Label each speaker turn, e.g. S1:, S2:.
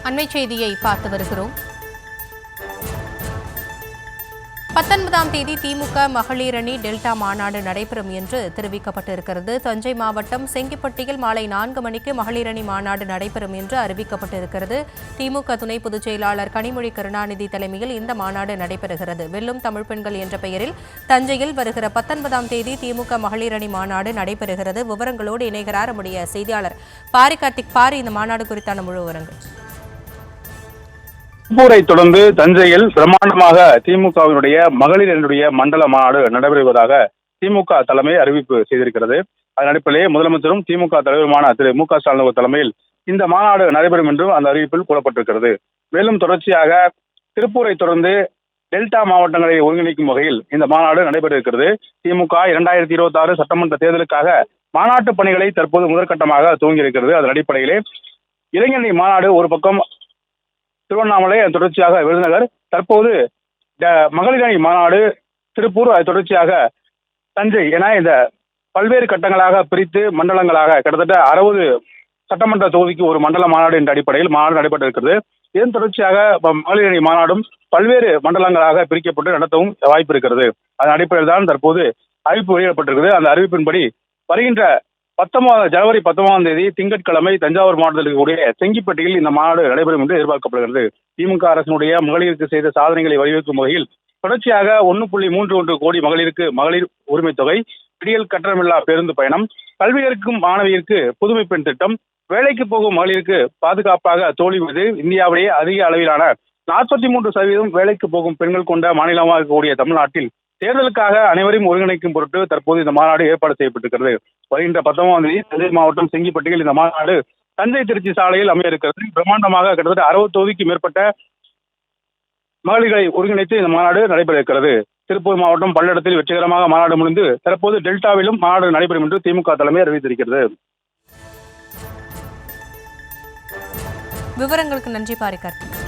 S1: அண்மை செய்தியை பார்த்து வருகிறோம். 19ஆம் தேதி திமுக மகளிர் அணி டெல்டா மாநாடு நடைபெறும் என்று தெரிவிக்கப்பட்டிருக்கிறது. தஞ்சை மாவட்டம் செங்கிப்பட்டியில் மாலை 4 மணிக்கு மகளிர் அணி மாநாடு நடைபெறும் என்று அறிவிக்கப்பட்டிருக்கிறது. திமுக துணை பொதுச் செயலாளர் கனிமொழி கருணாநிதி தலைமையில் இந்த மாநாடு நடைபெறுகிறது. வெல்லும் தமிழ் பெண்கள் என்ற பெயரில் தஞ்சையில் வருகிற 19ஆம் தேதி திமுக மகளிர் அணி மாநாடு நடைபெறுகிறது. விவரங்களோடு இணைகிறார் நம்முடைய செய்தியாளர் பாரி கார்த்திக். பாரி, இந்த மாநாடு குறித்தான முழு விவரங்கள்.
S2: திருப்பூரை தொடர்ந்து தஞ்சையில் பிரம்மாண்டமாக திமுகவினுடைய மகளிரினுடைய மண்டல மாநாடு நடைபெறுவதாக திமுக தலைமை அறிவிப்பு செய்திருக்கிறது. அதன் அடிப்படையிலே முதலமைச்சரும் திமுக தலைவருமான திரு மு.க. ஸ்டாலின் தலைமையில் இந்த மாநாடு நடைபெறும் என்றும் அந்த அறிவிப்பில் கூறப்பட்டிருக்கிறது. மேலும் தொடர்ச்சியாக திருப்பூரை தொடர்ந்து டெல்டா மாவட்டங்களை ஒருங்கிணைக்கும் வகையில் இந்த மாநாடு நடைபெற இருக்கிறது. திமுக 2026 சட்டமன்ற தேர்தலுக்காக மாநாட்டு பணிகளை தற்போது முதற்கட்டமாக துவங்கி இருக்கிறது. அதன் அடிப்படையிலே இளைஞரணி மாநாடு ஒரு பக்கம் திருவண்ணாமலை, தொடர்ச்சியாக விருதுநகர், தற்போது மகளிர் அணி மாநாடு திருப்பூர், அது தொடர்ச்சியாக தஞ்சை என இந்த பல்வேறு கட்டங்களாக பிரித்து மண்டலங்களாக கிட்டத்தட்ட 60 சட்டமன்ற தொகுதிக்கு ஒரு மண்டல மாநாடு என்ற அடிப்படையில் மாநாடு நடைபெற்று இருக்கிறது. இதன் தொடர்ச்சியாக மகளிர் அணி மாநாடும் பல்வேறு மண்டலங்களாக பிரிக்கப்பட்டு நடத்தவும் வாய்ப்பு இருக்கிறது. அதன் அடிப்படையில் தான் தற்போது அறிவிப்பு வெளியிடப்பட்டிருக்கிறது. அந்த அறிவிப்பின்படி வருகின்ற ஜனவரி 19ஆம் தேதி திங்கட்கிழமை தஞ்சாவூர் மாவட்டத்தில் இருக்கக்கூடிய செங்கிப்பட்டியில் இந்த மாநாடு நடைபெறும் என்று எதிர்பார்க்கப்படுகிறது. திமுக அரசினுடைய மகளிருக்கு செய்த சாதனைகளை வலியுறுத்தும் வகையில் தொடர்ச்சியாக 1.31 கோடி மகளிருக்கு மகளிர் உரிமை தொகை, விடியல் கட்டணமில்லா பேருந்து பயணம், கல்வி கற்கும் மாணவியருக்கு புதுமை பெண் திட்டம், வேலைக்கு போகும் மகளிருக்கு பாதுகாப்பாக தோழி விருது, இந்தியாவிலேயே அதிக அளவிலான 43% வேலைக்கு போகும் பெண்கள் கொண்ட மாநிலமாக இருக்கக்கூடிய தமிழ்நாட்டில் தேர்தலுக்காக அனைவரையும் ஒருங்கிணைக்கும் பொருட்டு தற்போது இந்த மாநாடு ஏற்பாடு செய்யப்பட்டிருக்கிறது. வருகின்ற 19ஆம் தேதி தஞ்சை மாவட்டம் செங்கிப்பட்டியில் இந்த மாநாடு தஞ்சை திருச்சி சாலையில் அமைய இருக்கிறது. பிரம்மாண்டமாக கிட்டத்தட்ட 60 தொகுதிக்கு மேற்பட்ட மகளிர்களை ஒருங்கிணைத்து இந்த மாநாடு நடைபெற இருக்கிறது. திருப்பூர் மாவட்டம் பல்லடத்தில் வெற்றிகரமாக மாநாடு முடிந்து தற்போது டெல்டாவிலும் மாநாடு நடைபெறும் என்று திமுக தலைமை அறிவித்திருக்கிறது.
S1: விவரங்களுக்கு நன்றி பாரி கார்த்திக்.